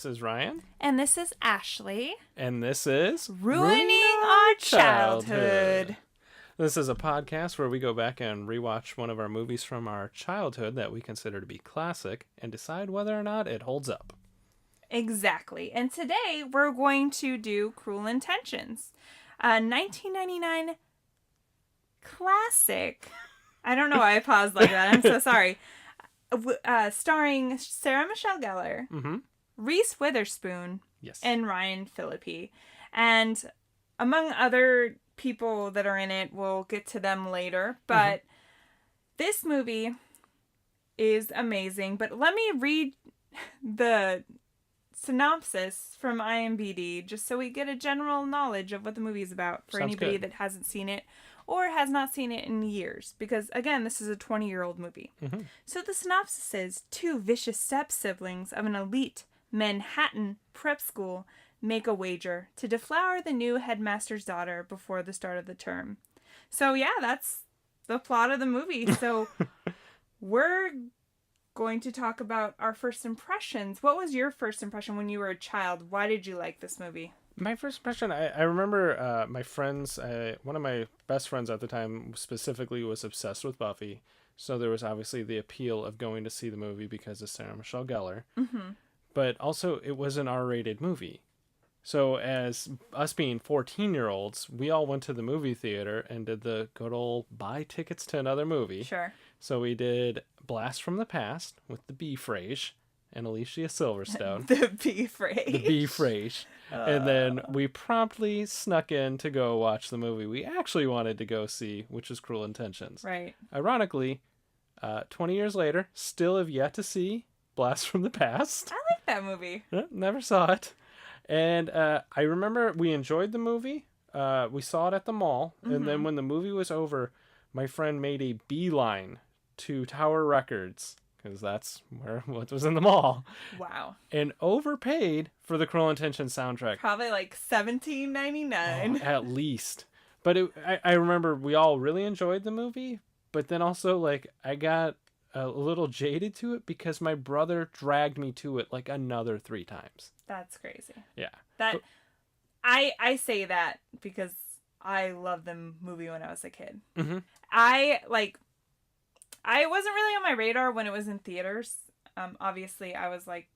This is Ryan. And this is Ashley. And this is Ruining Our Childhood. This is a podcast where we go back and rewatch one of our movies from our childhood that we consider to be classic and decide whether or not it holds up. Exactly. And today we're going to do Cruel Intentions, a 1999 classic. I don't know why I paused like that. I'm so sorry. Starring Sarah Michelle Gellar, Reese Witherspoon, Yes, and Ryan Phillippe. And among other people that are in it, we'll get to them later. But this movie is amazing. But let me read the synopsis from IMDb just so we get a general knowledge of what the movie is about for Sounds anybody good. that hasn't seen it or has not seen it in years. Because, again, this is a 20-year-old movie. So the synopsis is, two vicious step-siblings of an elite Manhattan prep school make a wager to deflower the new headmaster's daughter before the start of the term. So, yeah, that's the plot of the movie. So we're going to talk about our first impressions. What was your first impression when you were a child? Why did you like this movie? my first impression, I remember my friends, one of my best friends at the time specifically was obsessed with Buffy. So there was obviously the appeal of going to see the movie because of Sarah Michelle Gellar. But also it was an R-rated movie. So as us being 14-year-olds, we all went to the movie theater and did the good old buy tickets to another movie. Sure. So we did Blast from the Past with the B. Frage and Alicia Silverstone. The B phrase. The B. Frage. And then we promptly snuck in to go watch the movie we actually wanted to go see, which is Cruel Intentions. Right. Ironically, 20 years later, still have yet to see Blast from the Past. I like that movie. Never saw it. And I remember we enjoyed the movie. We saw it at the mall. And then when the movie was over, my friend made a beeline to Tower Records, because that's what was in the mall, Wow. and overpaid for the Cruel Intentions soundtrack. Probably like $17.99. At least. But I remember we all really enjoyed the movie, but then also like I got a little jaded to it because my brother dragged me to it like another 3 times. That's crazy. Yeah. That I say that because I loved the movie when I was a kid. I wasn't really on my radar when it was in theaters. Obviously, I was like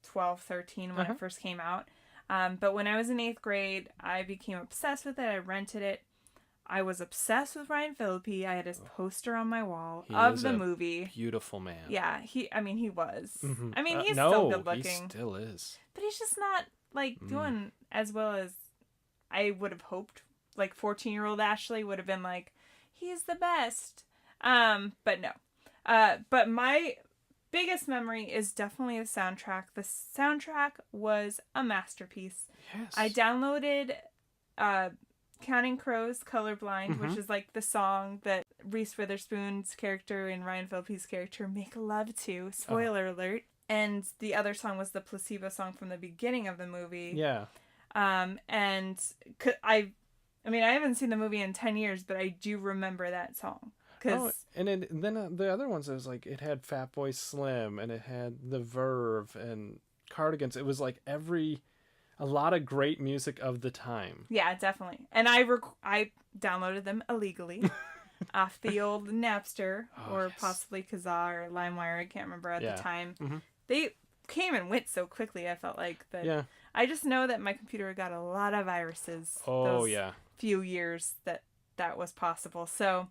12, 13 when it first came out. But when I was in 8th grade, I became obsessed with it. I rented it. I was obsessed with Ryan Phillippe. I had his poster on my wall of the movie. Beautiful man. Yeah, he was. I mean, he's no, still good looking. He still is. But he's just not like doing as well as I would have hoped. Like 14-year-old Ashley would have been like, he's the best. But no. But my biggest memory is definitely the soundtrack. The soundtrack was a masterpiece. Yes. I downloaded Counting Crows Colorblind, which is like the song that Reese Witherspoon's character and Ryan Phillippe's character make love to. Spoiler alert. And the other song was the Placebo song from the beginning of the movie. Yeah. And I haven't seen the movie in 10 years, but I do remember that song. And then the other ones, it was like, it had Fatboy Slim, and it had The Verve, and Cardigans. It was like a lot of great music of the time. Yeah, definitely. And I downloaded them illegally off the old Napster, possibly Kazaa or LimeWire. I can't remember at the time. They came and went so quickly, I felt like. That Yeah. I just know that my computer got a lot of viruses those few years that was possible. So,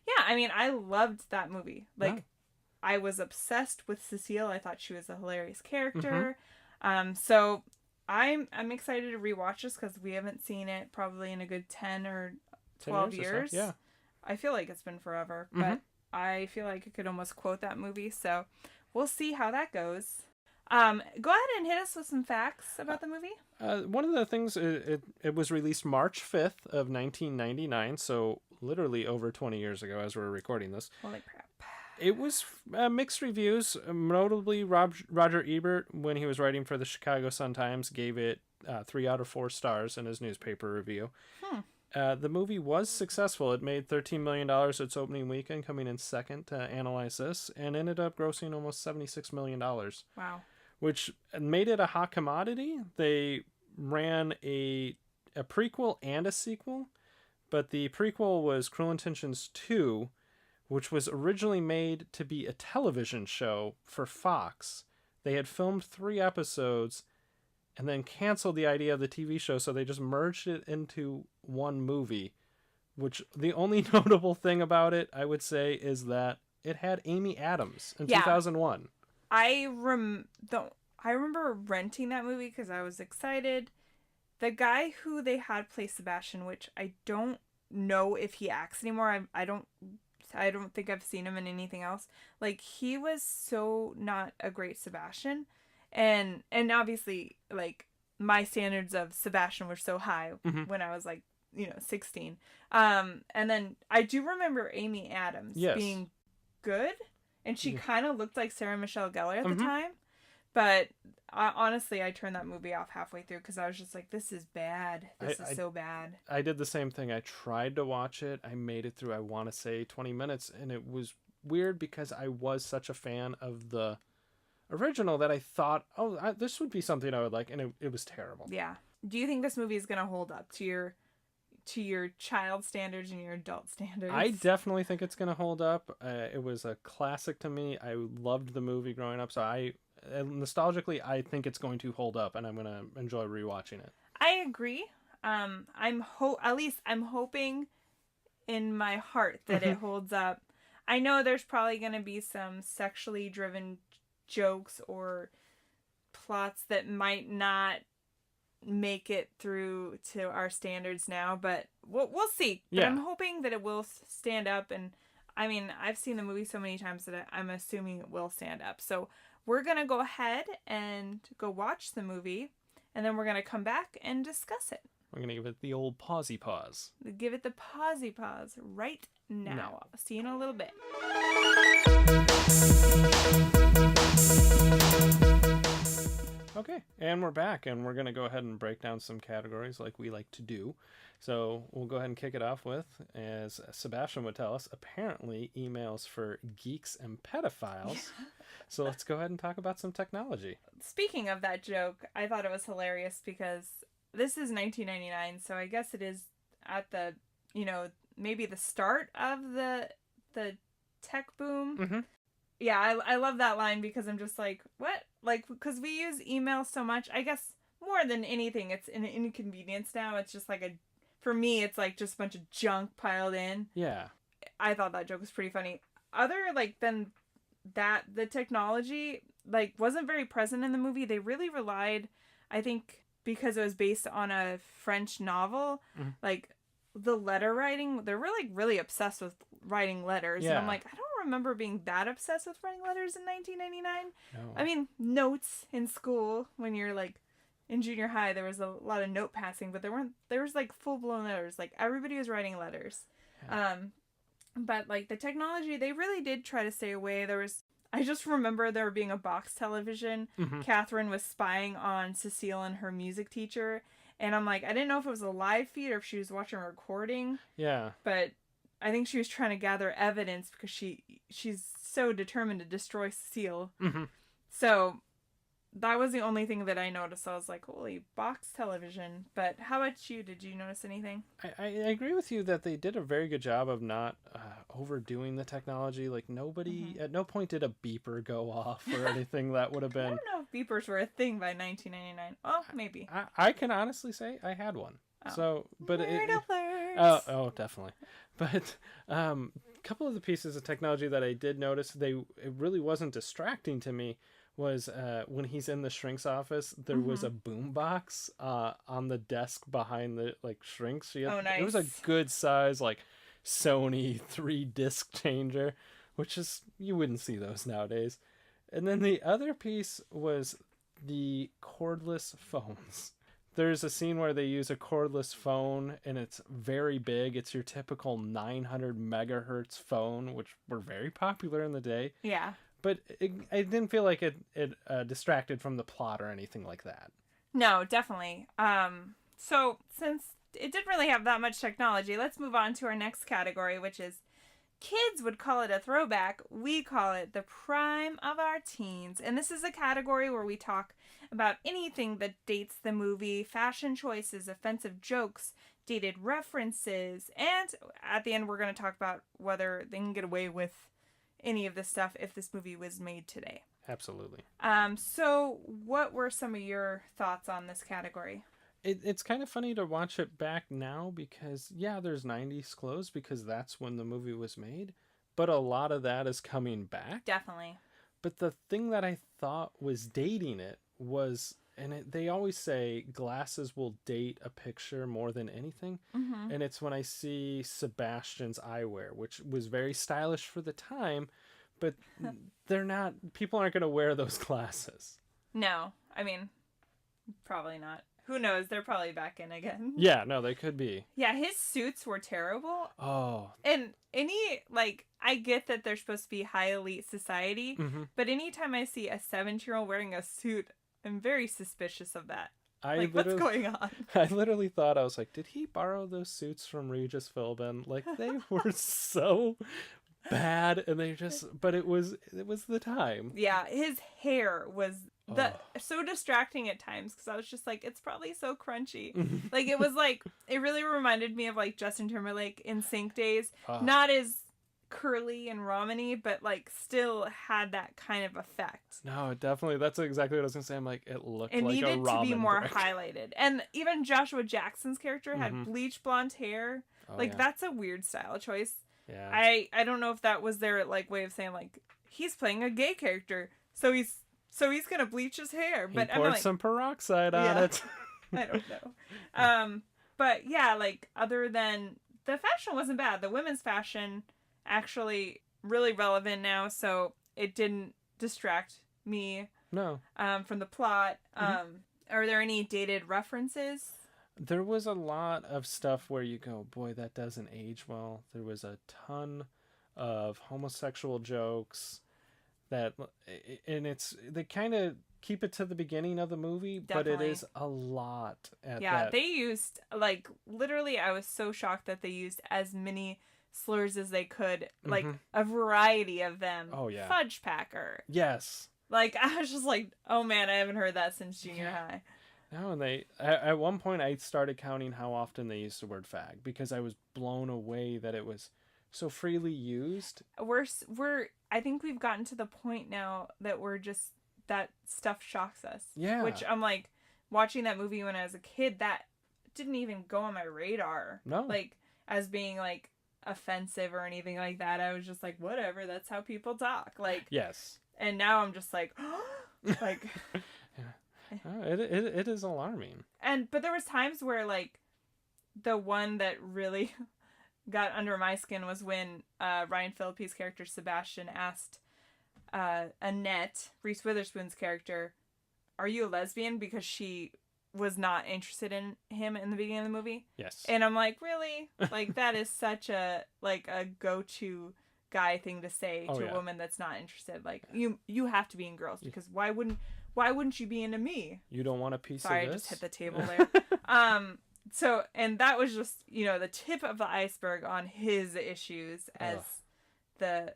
yeah, I mean, I loved that movie. Like, I was obsessed with Cecile. I thought she was a hilarious character. So I'm excited to rewatch this because we haven't seen it probably in a good 10 or 12 years. Yeah. I feel like it's been forever, but I feel like I could almost quote that movie. So we'll see how that goes. Go ahead and hit us with some facts about the movie. One of the things, it was released March 5th of 1999, so literally over 20 years ago as we're recording this. Holy crap. It was mixed reviews. Notably, Roger Ebert, when he was writing for the Chicago Sun-Times, gave it 3 out of 4 stars in his newspaper review. The movie was successful. It made $13 million its opening weekend, coming in second to Analyze This, and ended up grossing almost $76 million. Wow. which made it a hot commodity. They ran a prequel and a sequel, but the prequel was Cruel Intentions 2, which was originally made to be a television show for Fox. They had filmed 3 episodes and then canceled the idea of the TV show, so they just merged it into one movie, which the only notable thing about it, I would say, is that it had Amy Adams in 2001. I remember renting that movie because I was excited. The guy who they had play Sebastian, which I don't know if he acts anymore. I don't think I've seen him in anything else. Like, he was so not a great Sebastian. And obviously, like, my standards of Sebastian were so high when I was, like, 16. And then I do remember Amy Adams being good. And she kind of looked like Sarah Michelle Gellar at the time. But honestly, I turned that movie off halfway through because I was just like, this is bad. This is so bad. I did the same thing. I tried to watch it. I made it through, I want to say, 20 minutes. And it was weird because I was such a fan of the original that I thought, this would be something I would like. And it was terrible. Yeah. Do you think this movie is going to hold up to your child standards and your adult standards? I definitely think it's going to hold up. It was a classic to me. I loved the movie growing up. So nostalgically, I think it's going to hold up, and I'm going to enjoy rewatching it. I agree. I'm hoping in my heart that it holds up. I know there's probably going to be some sexually driven jokes or plots that might not make it through to our standards now, but we'll see. But I'm hoping that it will stand up, and I mean, I've seen the movie so many times that I'm assuming it will stand up. So we're going to go ahead and go watch the movie, and then we're going to come back and discuss it. We're going to give it the old pausey pause. Give it the pausey pause right now. See you in a little bit. Okay, and we're back, and we're going to go ahead and break down some categories like we like to do. So we'll go ahead and kick it off with, as Sebastian would tell us, apparently emails for geeks and pedophiles. So let's go ahead and talk about some technology. Speaking of that joke, I thought it was hilarious because this is 1999, so I guess it is at the, maybe the start of the tech boom. Mm-hmm. Yeah, I love that line because I'm just like, what? Like, because we use email so much, I guess more than anything, it's an inconvenience now. It's just like for me, it's like just a bunch of junk piled in. Yeah. I thought that joke was pretty funny. Other, than that, the technology, wasn't very present in the movie. They really relied, I think, because it was based on a French novel, the letter writing, they're really, really obsessed with writing letters. Yeah. And I'm like, I don't remember being that obsessed with writing letters in 1999. No. I mean, notes in school when you're in junior high, there was a lot of note passing, but there was full-blown letters. Everybody was writing letters. Yeah. But the technology, they really did try to stay away. I just remember there being a box television. Mm-hmm. Catherine was spying on Cecile and her music teacher. And I'm like, I didn't know if it was a live feed or if she was watching a recording. Yeah. But I think she was trying to gather evidence because she's so determined to destroy Cecile. Mm-hmm. So that was the only thing that I noticed. I was like, holy, box television. But how about you? Did you notice anything? I agree with you that they did a very good job of not overdoing the technology. Nobody, at no point did a beeper go off or anything that would have been... I don't know if beepers were a thing by 1999. Oh, maybe. I can honestly say I had one. Oh. So, but Nerd alerts. Oh, definitely. But a couple of the pieces of technology that I did notice, it really wasn't distracting to me, was when he's in the shrink's office, there was a boombox on the desk behind the shrinks. Nice. It was a good size Sony 3-disc changer, which is, you wouldn't see those nowadays. And then the other piece was the cordless phones. There's a scene where they use a cordless phone, and it's very big. It's your typical 900 megahertz phone, which were very popular in the day. Yeah. But I didn't feel like it distracted from the plot or anything like that. No, definitely. So since it didn't really have that much technology, let's move on to our next category, which is Kids would call it a throwback. We call it the prime of our teens. And this is a category where we talk about anything that dates the movie, fashion choices, offensive jokes, dated references, and at the end we're going to talk about whether they can get away with any of this stuff if this movie was made today. Absolutely. So what were some of your thoughts on this category? It's kind of funny to watch it back now because, yeah, there's 90s clothes because that's when the movie was made. But a lot of that is coming back. Definitely. But the thing that I thought was dating it was, they always say glasses will date a picture more than anything. Mm-hmm. And it's when I see Sebastian's eyewear, which was very stylish for the time, but people aren't going to wear those glasses. No, I mean, probably not. Who knows? They're probably back in again. Yeah, no, they could be. Yeah, his suits were terrible. Oh. And I get that they're supposed to be high elite society, but anytime I see a 17-year-old wearing a suit, I'm very suspicious of that. What's going on? I literally thought, I was like, did he borrow those suits from Regis Philbin? Like, they were so bad, and but it was the time. Yeah, his hair was so distracting at times because I was just like, it's probably so crunchy. It really reminded me of like Justin Timberlake in Sync days. Not as curly and ramen-y, but like still had that kind of effect. No, definitely. That's exactly what I was gonna say. I'm like, it looked like a ramen needed to be more brick. Highlighted. And even Joshua Jackson's character had bleach blonde hair. That's a weird style choice. Yeah. I don't know if that was their like way of saying like he's playing a gay character, so he's gonna bleach his hair. But he poured some peroxide on it. I don't know. But yeah, like other than the fashion wasn't bad. The women's fashion actually really relevant now, so it didn't distract me. No. From the plot. Are there any dated references? There was a lot of stuff where you go, boy, that doesn't age well. There was a ton of homosexual jokes they kind of keep it to the beginning of the movie, Definitely. but it is a lot they used, like, literally, I was so shocked that they used as many slurs as they could, like, a variety of them. Oh, yeah. Fudge packer. Yes. Like, I was just like, oh man, I haven't heard that since junior high. No, and at one point I started counting how often they used the word fag because I was blown away that it was so freely used. I think we've gotten to the point now that that stuff shocks us. Yeah. Which I'm like, watching that movie when I was a kid, that didn't even go on my radar. No. Like, as being like offensive or anything like that. I was just like, whatever, that's how people talk. Like, yes. And now I'm just like, like, it is alarming. But there was times where like the one that really got under my skin was when Ryan Phillippe's character Sebastian asked Annette, Reese Witherspoon's character, "Are you a lesbian?" because she was not interested in him in the beginning of the movie. Yes. And I'm like, really? Like, that is such a go-to guy thing to say to a woman that's not interested. Like, you have to be in girls because why wouldn't you be into me? You don't want a piece Sorry, of this? I just hit the table there. So, and that was just, the tip of the iceberg on his issues as the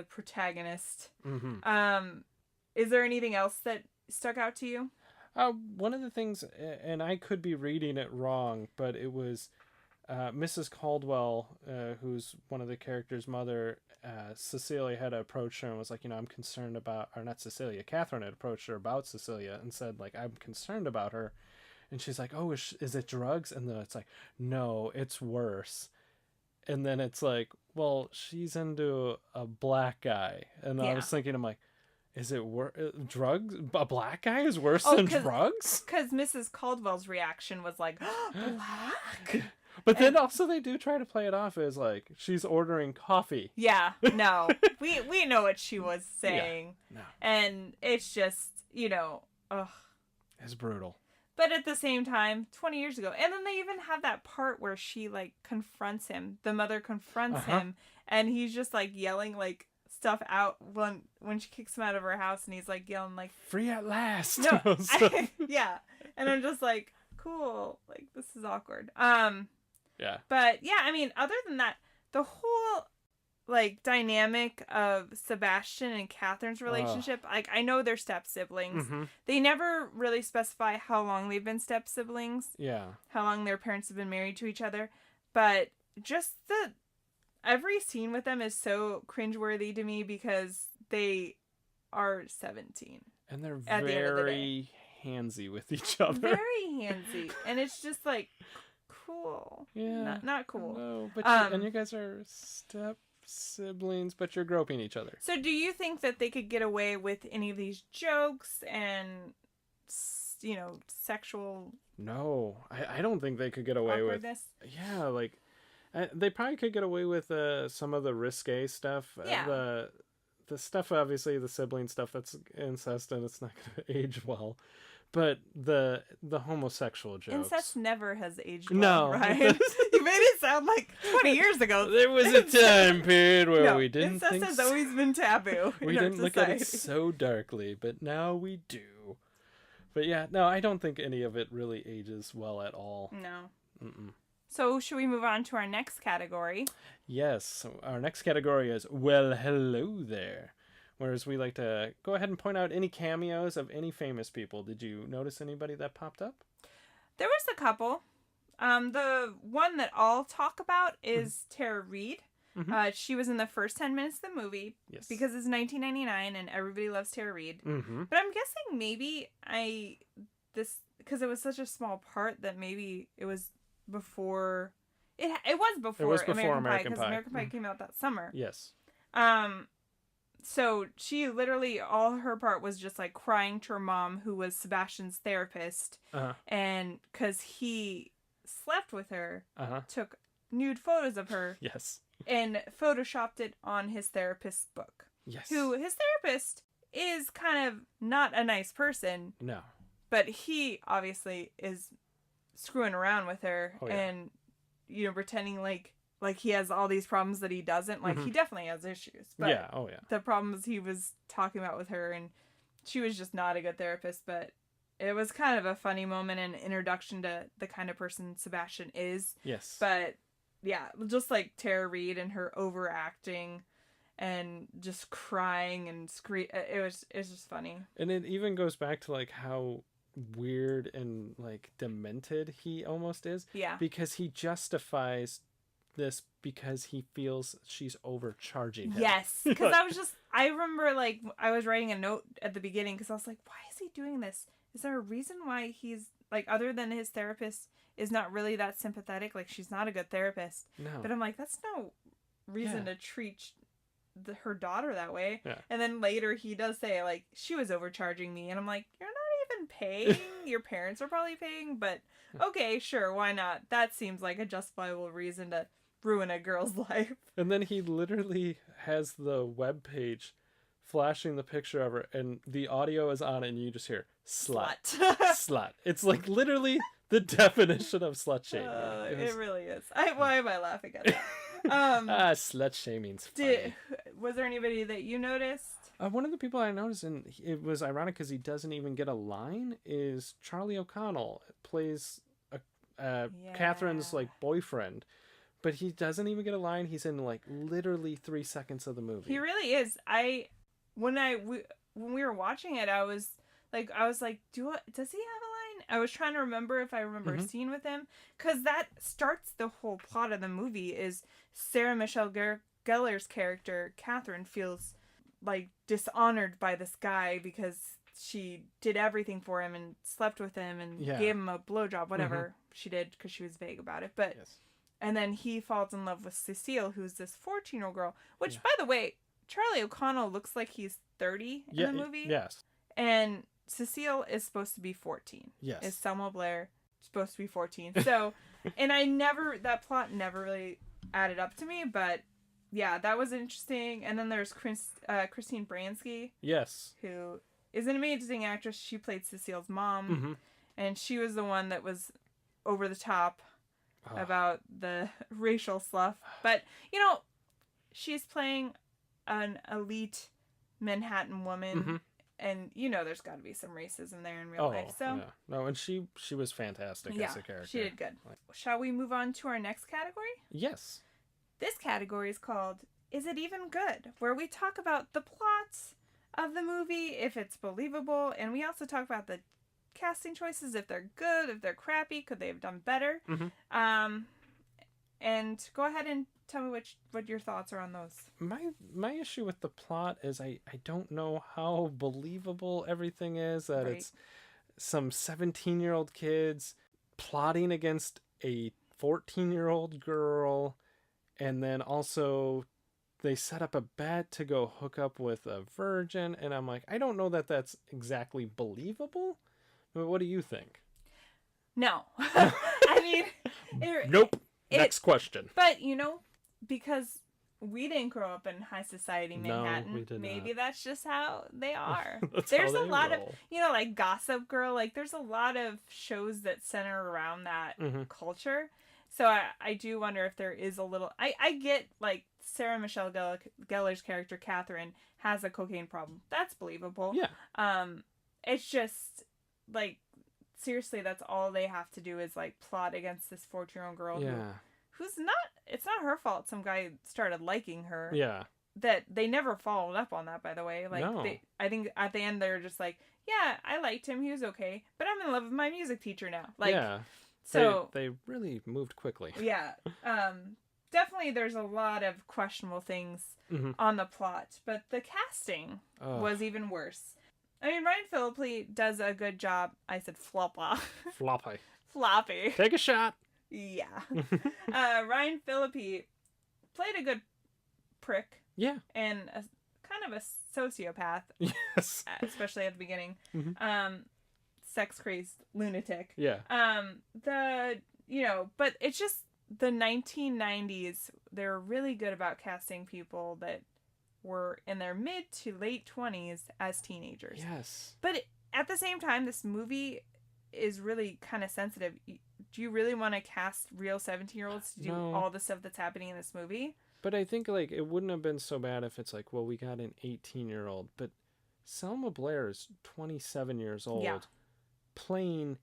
protagonist. Is there anything else that stuck out to you? One of the things, and I could be reading it wrong, but it was Mrs. Caldwell, who's one of the characters' mother. Cecilia had approached her and was like, I'm concerned about, or not Cecilia, Catherine had approached her about Cecilia and said, like, I'm concerned about her. And she's like, oh, is it drugs? And then it's like, no, it's worse. And then it's like, well, she's into a black guy. And I was thinking, I'm like, is it drugs? A black guy is worse than drugs? Because Mrs. Caldwell's reaction was like, black? But then also they do try to play it off as like, she's ordering coffee. Yeah, no. we know what she was saying. Yeah, no. And it's just, ugh. It's brutal. But at the same time, 20 years ago. And then they even have that part where she, like, confronts him. The mother confronts him. And he's just, like, yelling, like, stuff out when she kicks him out of her house. And he's, like, yelling, like... Free at last! No. Yeah. And I'm just like, cool. Like, this is awkward. Yeah. But, yeah, I mean, other than that, the whole like dynamic of Sebastian and Catherine's relationship. Like I know they're step siblings. Mm-hmm. They never really specify how long they've been step siblings. Yeah. How long their parents have been married to each other. But just every scene with them is so cringeworthy to me because they are 17. And they're at the end of the very handsy with each other. Very handsy. And it's just like cool. Yeah. Not cool. No, but and you guys are step siblings, but you're groping each other. So do you think that they could get away with any of these jokes and, you know, sexual No, I don't think they could get away with. Yeah, like they probably could get away with some of the risque stuff. Yeah. The stuff, obviously, the sibling stuff, that's incest, and it's not going to age well. But the homosexual jokes. Incest never has aged No. well, right? You made it sound like 20 years ago. There was a time period where we didn't incest think has always been taboo. we didn't look at it so darkly, but now we do. But yeah, no, I don't think any of it really ages well at all. No. Mm-mm. So should we move on to our next category? Yes, so our next category is Well, Hello There. Whereas we like to go ahead and point out any cameos of any famous people. Did you notice anybody that popped up? There was a couple. The one that I'll talk about is Tara Reid. Mm-hmm. She was in the first 10 minutes of the movie. Yes. Because it's 1999 and everybody loves Tara Reid. Mm-hmm. But I'm guessing maybe because it was such a small part that maybe it was before. It was before American Pie. Because American Pie came out that summer. Yes. So she literally, all her part was just like crying to her mom, who was Sebastian's therapist. And because he slept with her, took nude photos of her. Yes. And photoshopped it on his therapist's book. Yes. Who, his therapist is kind of not a nice person. No. But he obviously is screwing around with her and, you know, pretending like he has all these problems that he doesn't. Like, he definitely has issues. But yeah, oh yeah. the problems he was talking about with her, and she was just not a good therapist. But it was kind of a funny moment and introduction to the kind of person Sebastian is. Yes. But, yeah, just like Tara Reid and her overacting and just crying and it was just funny. And it even goes back to, like, how weird and, like, demented he almost is. Yeah. Because he justifies this because he feels she's overcharging him. Yes, because I remember, like, I was writing a note at the beginning because I was like, why is he doing this? Is there a reason why he's, like, other than his therapist is not really that sympathetic? Like, she's not a good therapist. No. But I'm like, that's no reason to treat her daughter that way. Yeah. And then later he does say, like, she was overcharging me. And I'm like, you're not even paying. Your parents are probably paying. But, okay, sure, why not? That seems like a justifiable reason to ruin a girl's life. And then he literally has the web page flashing the picture of her, and the audio is on, and you just hear slut. Slut. It's like literally the definition of slut shaming. It really is. Why am I laughing at that? Slut shaming's funny. Was there anybody that you noticed? One of the people I noticed, and it was ironic because he doesn't even get a line, is Charlie O'Connell. Plays Catherine's, like, boyfriend. But he doesn't even get a line. He's in, like, literally 3 seconds of the movie. He really is. When we were watching it, I was like, does he have a line? I was trying to remember if I remember a scene with him, because that starts the whole plot of the movie. Is Sarah Michelle Gellar's character Catherine feels like dishonored by this guy because she did everything for him and slept with him and gave him a blowjob, whatever she did, because she was vague about it, but. Yes. And then he falls in love with Cecile, who's this 14-year-old girl. Which, by the way, Charlie O'Connell looks like he's 30 in the movie. Yes. And Cecile is supposed to be 14. Yes. Is Selma Blair supposed to be 14. So, and that plot never really added up to me. But, yeah, that was interesting. And then there's Christine Baranski. Yes. Who is an amazing actress. She played Cecile's mom. And she was the one that was over the top about the racial stuff. But, you know, she's playing an elite Manhattan woman, and, you know, there's got to be some racism there in real life. So yeah. No, and she was fantastic as a character. She did good. Shall we move on to our next category? Yes. This category is called is it even good? Where we talk about the plot of the movie, if it's believable, and we also talk about the casting choices, if they're good, if they're crappy, could they have done better? And go ahead and tell me what your thoughts are on those. My issue with the plot is I don't know how believable everything is, that Right. it's some 17-year-old kids plotting against a 14-year-old girl, and then also they set up a bet to go hook up with a virgin, and I'm like, I don't know that that's exactly believable. But what do you think? No. I mean, Nope. Next question. But, because we didn't grow up in high society Manhattan, we did maybe not. that's just how they are. That's There's how a they lot roll. of, like Gossip Girl, like there's a lot of shows that center around that culture. So I do wonder if there is a little, I get like Sarah Michelle Gellar's character, Catherine, has a cocaine problem. That's believable. Yeah. It's just like, seriously, that's all they have to do is like plot against this 14-year-old girl who's not, it's not her fault some guy started liking her. Yeah. That they never followed up on that, by the way. Like, No. I think at the end they're just like, yeah, I liked him, he was okay, but I'm in love with my music teacher now. Like, yeah. So they really moved quickly. Yeah. Definitely there's a lot of questionable things on the plot, but the casting was even worse. I mean, Ryan Phillippe does a good job. I said floppa. Floppy. Floppy. Take a shot. Yeah. Ryan Phillippe played a good prick. Yeah. And kind of a sociopath. Yes. Especially at the beginning. Sex crazed lunatic. Yeah. But it's just the 1990s. They were really good about casting people that were in their mid to late 20s as teenagers. Yes. But at the same time, this movie is really kind of sensitive. Do you really want to cast real 17-year-olds to do all the stuff that's happening in this movie? But I think, like, it wouldn't have been so bad if it's like, well, we got an 18-year-old. But Selma Blair is 27 years old playing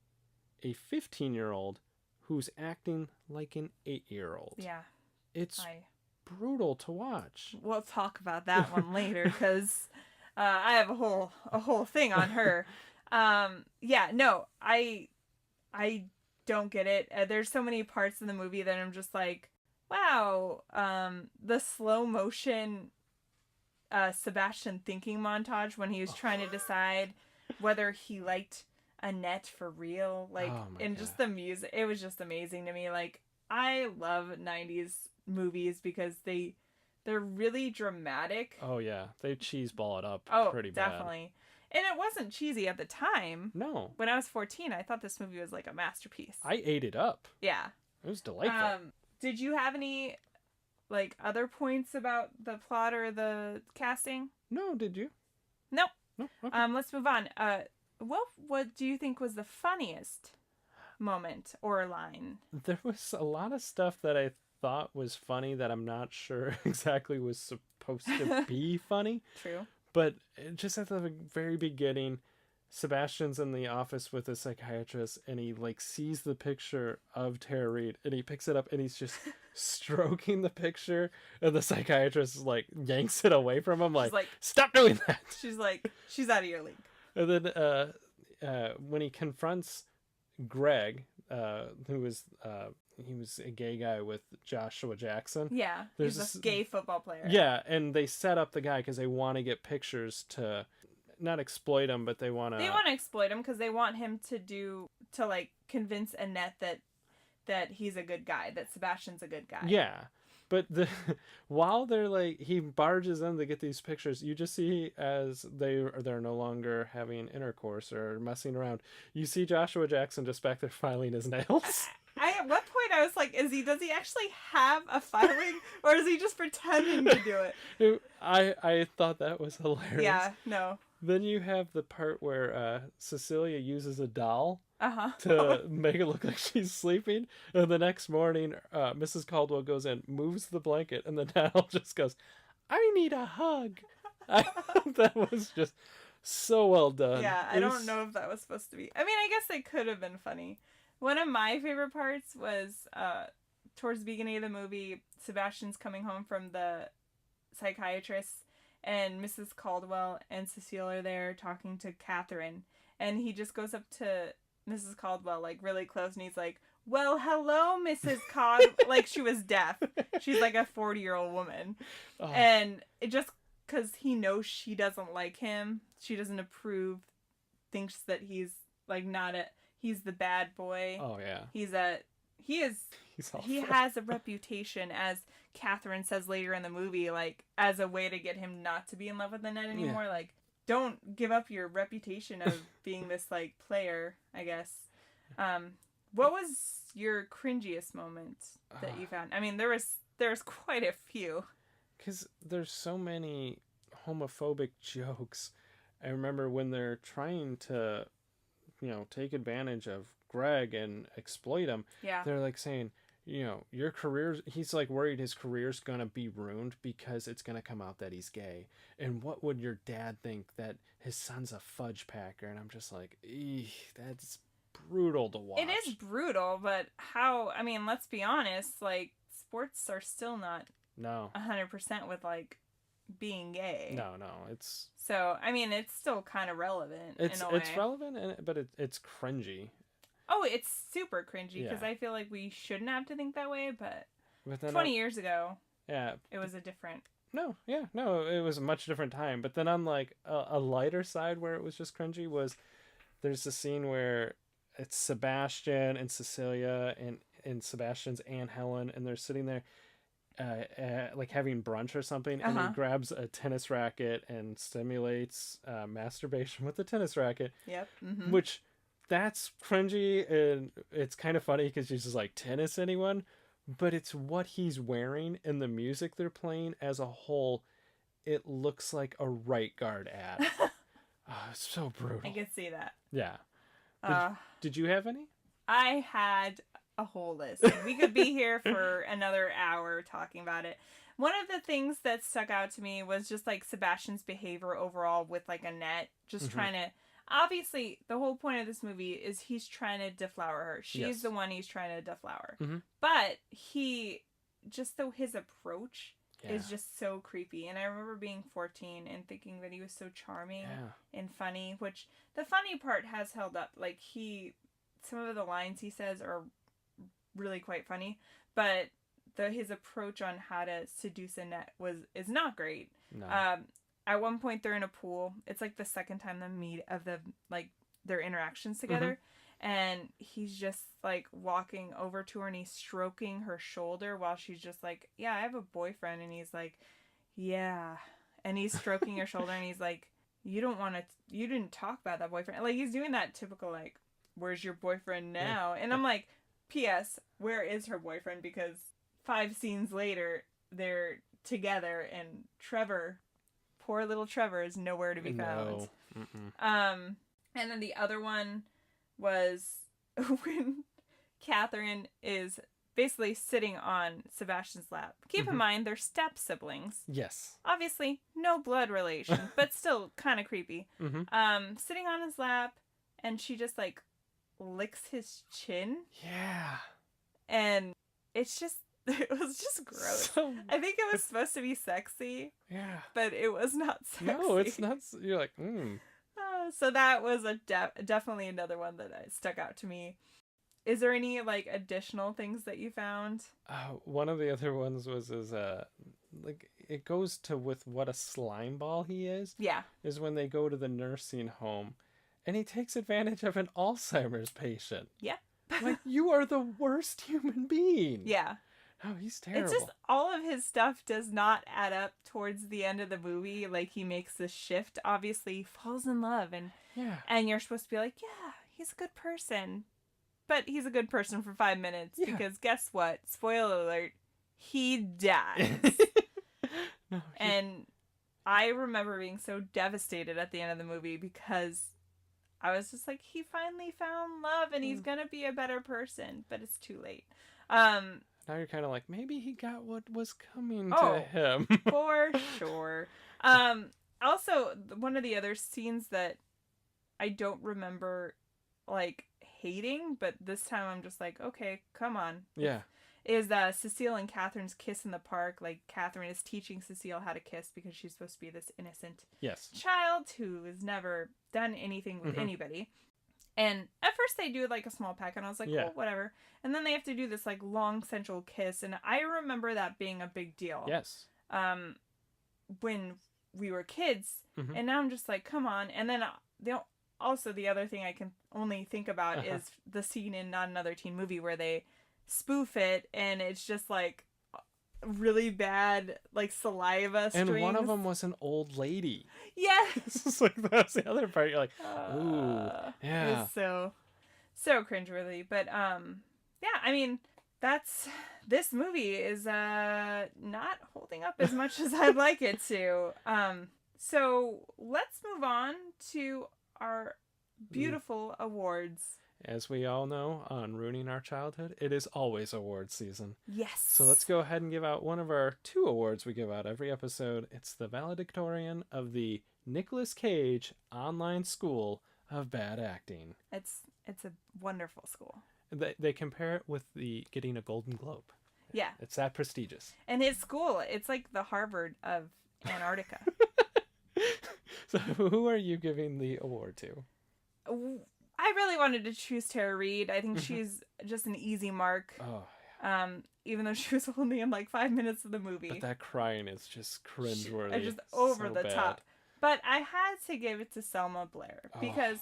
a 15-year-old who's acting like an 8-year-old. Yeah. It's brutal to watch. We'll talk about that one later, because I have a whole thing on her. I don't get it. There's so many parts in the movie that I'm just like, wow. The slow motion Sebastian thinking montage when he was trying to decide whether he liked Annette for real, like, and just the music, it was just amazing to me. Like, I love 90s movies because they're really dramatic. Oh yeah, they cheeseball it up pretty bad. Definitely. And it wasn't cheesy at the time. No. When I was 14, I thought this movie was like a masterpiece. I ate it up. Yeah. It was delightful. Did you have any like other points about the plot or the casting? No, did you? Nope. No. Okay. Let's move on. What do you think was the funniest moment or line? There was a lot of stuff that I thought was funny that I'm not sure exactly was supposed to be funny. True. But just at the very beginning, Sebastian's in the office with a psychiatrist, and he like sees the picture of Tara Reid, and he picks it up, and he's just stroking the picture, and the psychiatrist like yanks it away from him, like stop doing that. She's like, she's out of your league. And then when he confronts Greg, who was he was a gay guy with Joshua Jackson. Yeah, he's a gay football player. Yeah, and they set up the guy because they want to get pictures to not exploit him, but they want to exploit him because they want him to like convince Annette that he's a good guy, that Sebastian's a good guy. Yeah. But while they're like, he barges in to get these pictures, you just see as they're no longer having intercourse or messing around, you see Joshua Jackson just back there filing his nails. At what point I was like, does he actually have a filing, or is he just pretending to do it? I thought that was hilarious. Yeah, no. Then you have the part where Cecilia uses a doll uh-huh. to make it look like she's sleeping. And the next morning, Mrs. Caldwell goes in, moves the blanket, and the doll just goes, "I need a hug." That was just so well done. Yeah, I don't know if that was supposed to be. I mean, I guess they could have been funny. One of my favorite parts was towards the beginning of the movie, Sebastian's coming home from the psychiatrists, and Mrs. Caldwell and Cecile are there talking to Catherine, and he just goes up to Mrs. Caldwell, like, really close, and he's like, well, hello, Mrs. like she was deaf. She's like a 40-year-old woman. Oh. And it just, because he knows she doesn't like him, she doesn't approve, thinks that he's, like, he's the bad boy. Oh, yeah. He has a reputation, as Catherine says later in the movie, like, as a way to get him not to be in love with Annette anymore. Yeah. Like, don't give up your reputation of being this, like, player, I guess. What was your cringiest moment that you found? I mean, there was quite a few. Because there's so many homophobic jokes. I remember when they're trying to, take advantage of Greg and exploit him. Yeah. They're like saying, your career's... He's like worried his career's going to be ruined because it's going to come out that he's gay. And what would your dad think that his son's a fudge packer? And I'm just like, that's brutal to watch. It is brutal, but let's be honest, like, sports are still not 100% with, like, being gay. No, it's... So, it's still kind of relevant in a way. It's relevant, but it's cringy. Oh, it's super cringy, because I feel like we shouldn't have to think that way, but 20 years ago, it was a different... No, it was a much different time. But then on, like, a lighter side where it was just cringy was, there's a scene where it's Sebastian and Cecilia and Sebastian's Aunt Helen, and they're sitting there like having brunch or something, and he grabs a tennis racket and stimulates masturbation with the tennis racket. Yep. Mm-hmm. Which, that's cringy, and it's kind of funny because she's just like, tennis, anyone? But it's what he's wearing and the music they're playing as a whole. It looks like a right guard ad. It's so brutal. I can see that. Yeah. Did you have any? I had a whole list. We could be here for another hour talking about it. One of the things that stuck out to me was just, like, Sebastian's behavior overall with, like, Annette. Just trying to... Obviously, the whole point of this movie is he's trying to deflower her. She's the one he's trying to deflower. Mm-hmm. But his approach is just so creepy. And I remember being 14 and thinking that he was so charming and funny, which the funny part has held up. Like, some of the lines he says are really quite funny, but his approach on how to seduce Annette is not great. No. At one point they're in a pool. It's like the second time they meet of their interactions together. Mm-hmm. And he's just, like, walking over to her and he's stroking her shoulder while she's just like, yeah, I have a boyfriend. And he's like, yeah. And he's stroking her shoulder and he's like, you didn't talk about that boyfriend. Like, he's doing that typical, like, where's your boyfriend now? And I'm like, P.S., where is her boyfriend? Because 5 scenes later, they're together and Trevor, poor little Trevor, is nowhere to be found. No. And then the other one was when Catherine is basically sitting on Sebastian's lap. Keep in mind, they're step siblings. Yes. Obviously, no blood relation, but still kind of creepy. Mm-hmm. Sitting on his lap, and she just, like, licks his chin. Yeah. And it was just gross. I think it was supposed to be sexy. Yeah. But it was not sexy. No, it's not. You're like, So that was definitely another one that stuck out to me. Is there any, like, additional things that you found? One of the other ones was like, it goes to with what a slime ball he is. Yeah. Is when they go to the nursing home, and he takes advantage of an Alzheimer's patient. Yeah. Like, you are the worst human being. Yeah. Oh, he's terrible. It's just all of his stuff does not add up towards the end of the movie. Like, he makes this shift, obviously falls in love, and you're supposed to be like, yeah, he's a good person. But he's a good person for 5 minutes because guess what? Spoiler alert, he dies. And I remember being so devastated at the end of the movie because I was just like, he finally found love and he's going to be a better person, but it's too late. Now you're kind of like, maybe he got what was coming to him. For sure. Also, one of the other scenes that I don't remember, like, hating, but this time I'm just like, okay, come on. Yeah. is Cecile and Catherine's kiss in the park. Like, Catherine is teaching Cecile how to kiss because she's supposed to be this innocent Yes. child who has never done anything with anybody. And at first they do like a small peck, and I was like, Yeah. cool, whatever. And then they have to do this like long sensual kiss, and I remember that being a big deal. Yes. When we were kids, and now I'm just like, come on. And then the other thing I can only think about is the scene in Not Another Teen Movie where they spoof it, and it's just like really bad, like saliva strings. And one of them was an old lady. Yes. It's like, that's the other part. You're like, ooh, yeah. It's so cringeworthy. But yeah, I mean, this movie is not holding up as much as I'd like it to. So let's move on to our beautiful awards. As we all know, on Ruining Our Childhood, it is always awards season. Yes. So let's go ahead and give out one of our 2 awards we give out every episode. It's the valedictorian of the Nicolas Cage Online School of Bad Acting. It's a wonderful school. They compare it with the getting a Golden Globe. Yeah. It's that prestigious. And his school, it's like the Harvard of Antarctica. So who are you giving the award to? I really wanted to choose Tara Reid. I think she's just an easy mark. Oh, yeah. Even though she was only in like 5 minutes of the movie. But that crying is just cringeworthy. It's just over so the bad. top. But I had to give it to Selma Blair because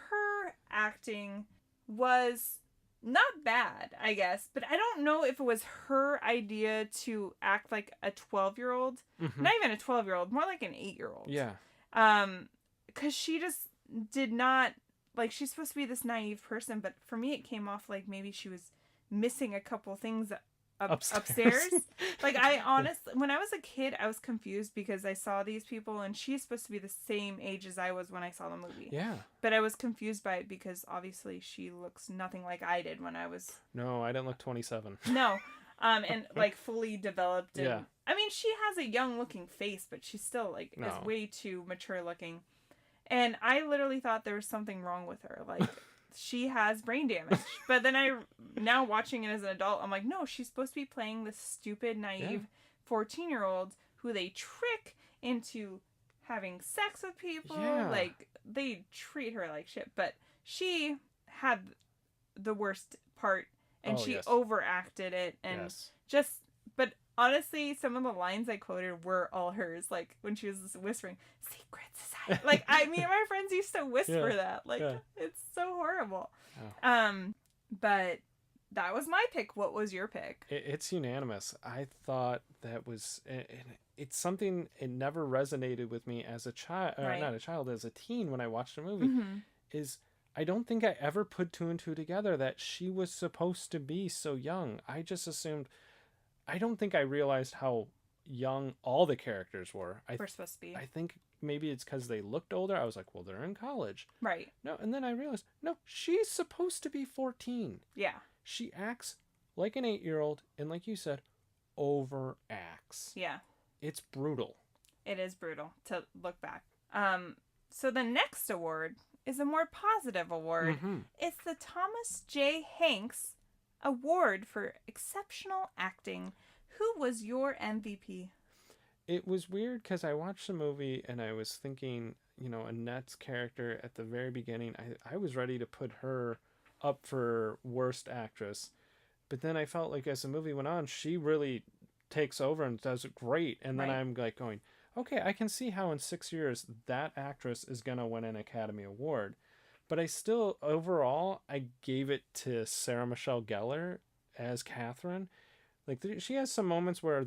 her acting was not bad, I guess. But I don't know if it was her idea to act like a 12-year-old. Not even a 12-year-old, more like an 8-year-old. Yeah. Because she just did not... Like, she's supposed to be this naive person, but for me it came off like maybe she was missing a couple things upstairs. Like, I honestly, when I was a kid, I was confused because I saw these people and she's supposed to be the same age as I was when I saw the movie. Yeah. But I was confused by it because obviously she looks nothing like I did when I was... No, I didn't look 27. No. And like fully developed. And, Yeah. I mean, she has a young looking face, but she's still like is way too mature looking. And I literally thought there was something wrong with her. Like, she has brain damage. But then now watching it as an adult, I'm like, no, she's supposed to be playing this stupid, naive 14-year-old who they trick into having sex with people. Yeah. Like, they treat her like shit. But she had the worst part, and she overacted it. And but honestly, some of the lines I quoted were all hers. Like, when she was whispering, "Secret society." Like, me and my friends used to whisper that. Like, it's so horrible. Oh. But that was my pick. What was your pick? It's unanimous. I thought that was... It's something... It never resonated with me as a child... Not a child, as a teen when I watched the movie. Is... I don't think I ever put 2 and 2 together that she was supposed to be so young. I just assumed... I don't think I realized how young all the characters were. We're supposed to be. I think maybe it's because they looked older. I was like, well, they're in college. Right. No, and then I realized, no, she's supposed to be 14. Yeah. She acts like an 8-year-old, and like you said, overacts. Yeah. It's brutal. It is brutal to look back. So the next award is a more positive award. It's the Thomas J. Hanks Award for Exceptional Acting. Who was your MVP? It was weird because I watched the movie and I was thinking, Annette's character at the very beginning, I was ready to put her up for worst actress. But then I felt like as the movie went on, she really takes over and does it great. And then I'm like going, okay, I can see how in 6 years that actress is going to win an Academy Award. But I still, overall, I gave it to Sarah Michelle Gellar as Catherine. Like, she has some moments where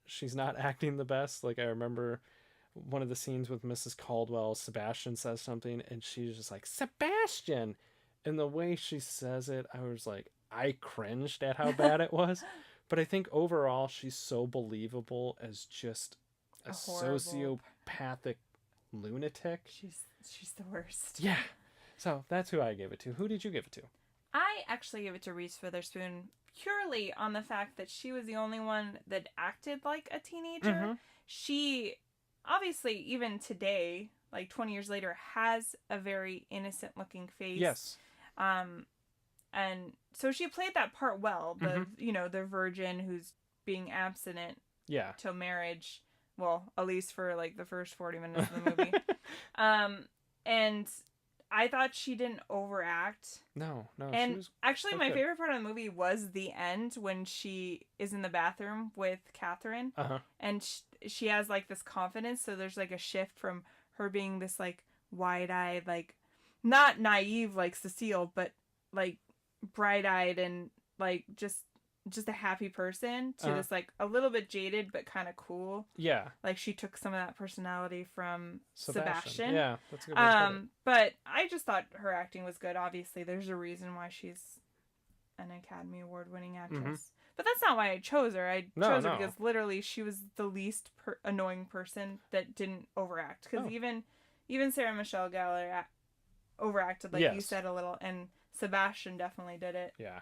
she's not acting the best. Like, I remember one of the scenes with Mrs. Caldwell, Sebastian says something, and she's just like, Sebastian! And the way she says it, I was like, I cringed at how bad it was. But I think overall, she's so believable as just a sociopathic lunatic. She's the worst. Yeah. So that's who I gave it to. Who did you give it to? I actually gave it to Reese Witherspoon purely on the fact that she was the only one that acted like a teenager. She, obviously, even today, like 20 years later, has a very innocent looking face. Yes. And so she played that part well. The virgin who's being abstinent Yeah. till marriage. Well, at least for like the first 40 minutes of the movie. And I thought she didn't overact. No, And she was actually, so my good. favorite part of the movie was the end when she is in the bathroom with Catherine. Uh-huh. And she has like this confidence. So there's like a shift from her being this like wide-eyed, like not naive like Cecile, but like bright-eyed and like just a happy person to this like a little bit jaded but kind of cool. Yeah. Like she took some of that personality from Sebastian. Yeah, that's a good way to put it. But I just thought her acting was good. Obviously, there's a reason why she's an Academy Award winning actress. But that's not why I chose her. I chose her because literally she was the least annoying person that didn't overact. Because even Sarah Michelle Gellar overacted, like you said, a little, and Sebastian definitely did it. Yeah.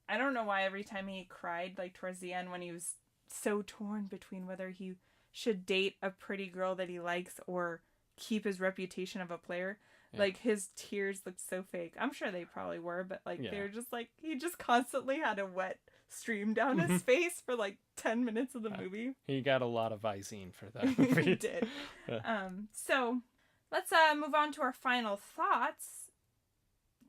I don't know why every time he cried, like towards the end when he was so torn between whether he should date a pretty girl that he likes or keep his reputation of a player. Yeah. Like his tears looked so fake. I'm sure they probably were, but like they were just like he just constantly had a wet stream down his face for like 10 minutes of the movie. He got a lot of Visine for that movie. He did. So let's move on to our final thoughts.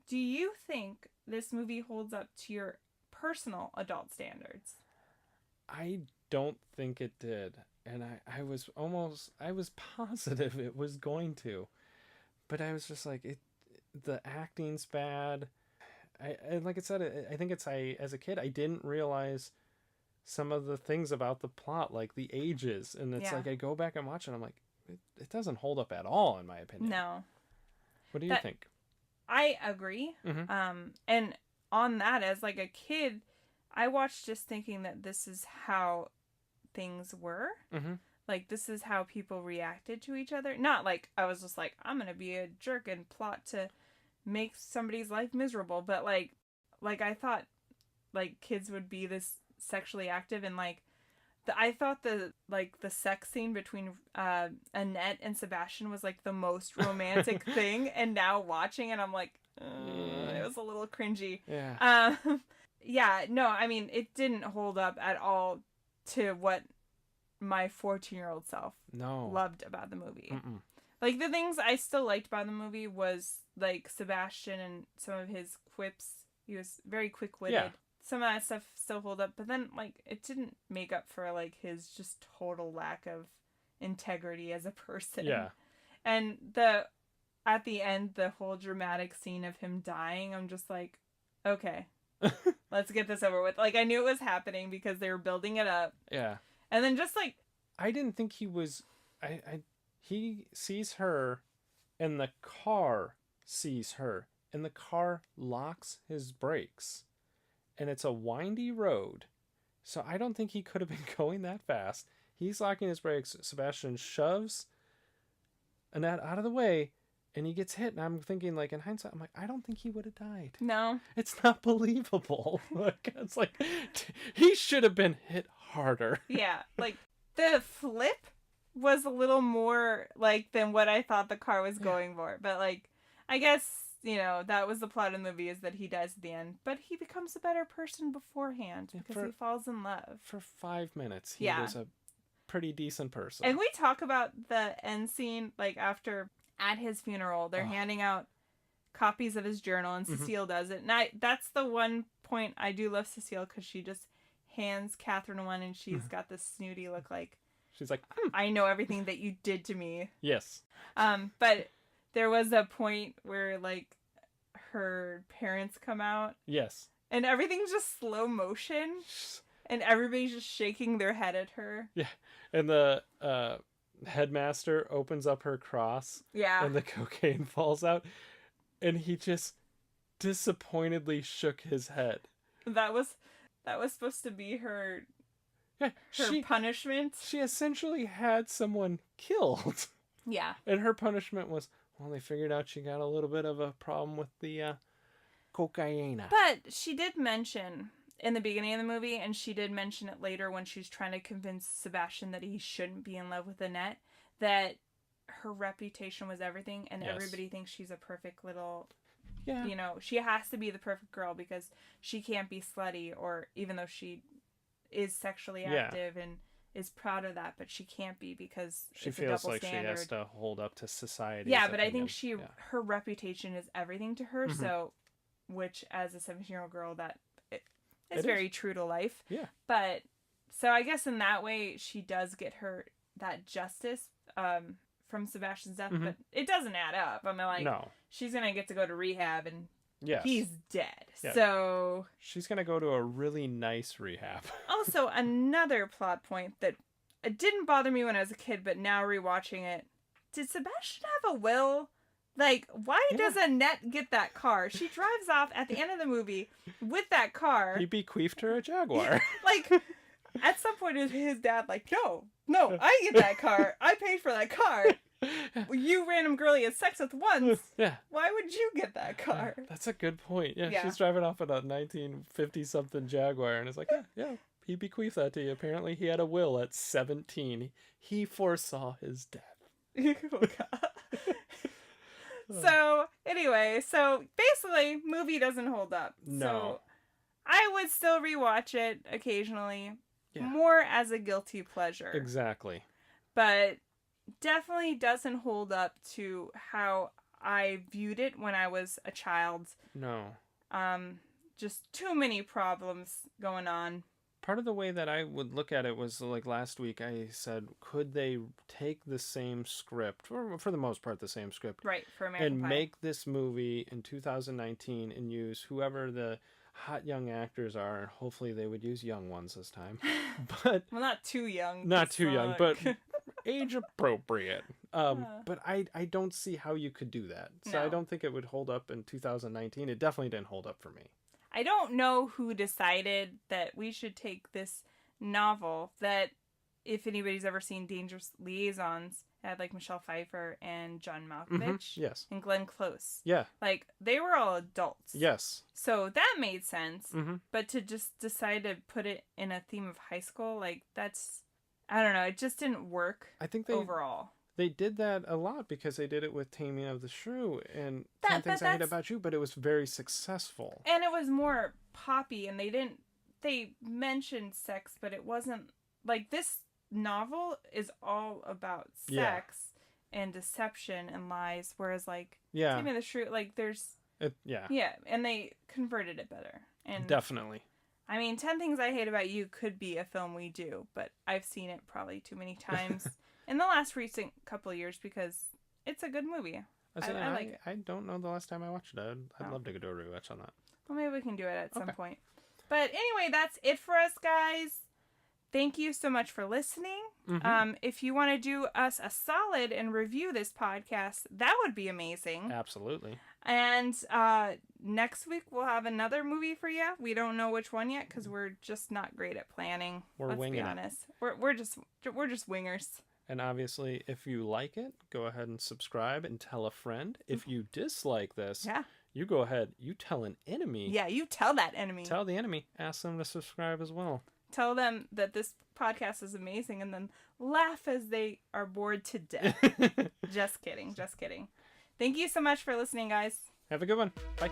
Do you think this movie holds up to your personal adult standards? I don't think it did. And I was positive it was going to. But I was just like, the acting's bad. Like I said, I think as a kid, I didn't realize some of the things about the plot, like the ages. And it's like, I go back and watch it, and I'm like, it doesn't hold up at all, in my opinion. No. What do you think? I agree. And on that, as like a kid, I watched just thinking that this is how things were. Like, this is how people reacted to each other. Not like, I was just like, I'm going to be a jerk and plot to make somebody's life miserable. But like I thought, like, kids would be this sexually active. And like, I thought the sex scene between Annette and Sebastian was like the most romantic thing. And now watching it, I'm like, it was a little cringy. Yeah. No, I mean, it didn't hold up at all to what my 14-year-old self loved about the movie. Like, the things I still liked about the movie was like Sebastian and some of his quips. He was very quick-witted. Yeah. Some of that stuff still hold up, but then like it didn't make up for like his just total lack of integrity as a person. Yeah. And at the end, the whole dramatic scene of him dying, I'm just like, okay, let's get this over with. Like, I knew it was happening because they were building it up. Yeah. And then just like, I didn't think he was. He sees her, and the car sees her, and the car locks his brakes, and it's a windy road, so I don't think he could have been going that fast. He's locking his brakes. Sebastian shoves Annette out of the way, and he gets hit. And I'm thinking, like, in hindsight, I'm like, I don't think he would have died. No, it's not believable. Like, it's like he should have been hit harder. Yeah, like the flip was a little more like than what I thought the car was going for. But like, I guess, you know, that was the plot of the movie, is that he dies at the end, but he becomes a better person beforehand because he falls in love. For 5 minutes, he was a pretty decent person. And we talk about the end scene, like after at his funeral, they're handing out copies of his journal, and Cecile does it. And that's the one point I do love Cecile, because she just hands Catherine one, and she's got this snooty look, like she's like, I know everything that you did to me. Yes. But there was a point where like her parents come out. Yes. And everything's just slow motion, and everybody's just shaking their head at her. Yeah. And the headmaster opens up her cross. Yeah. And the cocaine falls out, and he just disappointedly shook his head. That was supposed to be her punishment. She essentially had someone killed. Yeah. And her punishment was, well, they figured out she got a little bit of a problem with the cocaine. But she did mention in the beginning of the movie, and she did mention it later when she's trying to convince Sebastian that he shouldn't be in love with Annette, that her reputation was everything, and everybody thinks she's a perfect little Yeah. You know, she has to be the perfect girl because she can't be slutty, or even though she is sexually active and is proud of that, but she can't be because she it's feels a double like standard. she has to hold up to society. Yeah, but I think her reputation is everything to her. Mm-hmm. So, which as a 17-year-old girl, it's It very is. true to life. Yeah. But so I guess in that way she does get that justice from Sebastian's death, Mm-hmm. but it doesn't add up. I mean, like, no. she's gonna get to go to rehab and Yes. he's dead. Yeah. So she's gonna go to a really nice rehab. also another plot point that it didn't bother me when I was a kid, but now rewatching it, did Sebastian have a will? Like, why does Annette get that car? She drives off at the end of the movie with that car. He bequeathed her a Jaguar. Like, at some point, his dad like, no, I get that car. I paid for that car. You random girl he had sex with once. Yeah. Why would you get that car? That's a good point. Yeah, Yeah. she's driving off in a 1950-something Jaguar, and it's like, yeah, he bequeathed that to you. Apparently, he had a will at 17. He foresaw his death. Oh, God. So, anyway, basically, movie doesn't hold up. No. So, I would still rewatch it occasionally, Yeah. more as a guilty pleasure. Exactly. But definitely doesn't hold up to how I viewed it when I was a child. No. Just too many problems going on. Part of the way that I would look at it was like last week I said, could they take the same script, or for the most part the same script, Right, for American and Pie. make this movie in 2019 and use whoever the hot young actors are. Hopefully they would use young ones this time. But well, not too young. not too young, but like- age appropriate. But I don't see how you could do that. So I No. don't think it would hold up in 2019. It definitely didn't hold up for me. I don't know who decided that we should take this novel that, if anybody's ever seen Dangerous Liaisons, it had like Michelle Pfeiffer and John Malkovich Yes. and Glenn Close. Yeah. Like, they were all adults. Yes. So that made sense. Mm-hmm. But to just decide to put it in a theme of high school, like, that's, I don't know, it just didn't work I think they overall. They did that a lot because they did it with Taming of the Shrew and 10 That- Things but I Hate that's- About You, but it was very successful. And it was more poppy, and they mentioned sex, but it wasn't, like, this novel is all about sex and deception and lies, whereas, like, Yeah. Taming of the Shrew, like, there's, Yeah. yeah, and they converted it better. And Definitely. I mean, 10 Things I Hate About You could be a film we do, but I've seen it probably too many times in the last recent couple of years because it's a good movie. I like it. I don't know the last time I watched it. I'd Oh. love to go do a rewatch on that. Well, maybe we can do it at some Okay. point. But anyway, that's it for us, guys. Thank you so much for listening. Mm-hmm. If you want to do us a solid and review this podcast, that would be amazing. Absolutely. And next week we'll have another movie for you. We don't know which one yet because we're just not great at planning. We're Let's winging be it. honest. We're just wingers. And obviously, if you like it, go ahead and subscribe and tell a friend. If you dislike this, Yeah. you go ahead, you tell an enemy. Yeah, you tell that enemy. Tell the enemy. Ask them to subscribe as well. Tell them that this podcast is amazing and then laugh as they are bored to death. Just kidding. Just kidding. Thank you so much for listening, guys. Have a good one. Bye.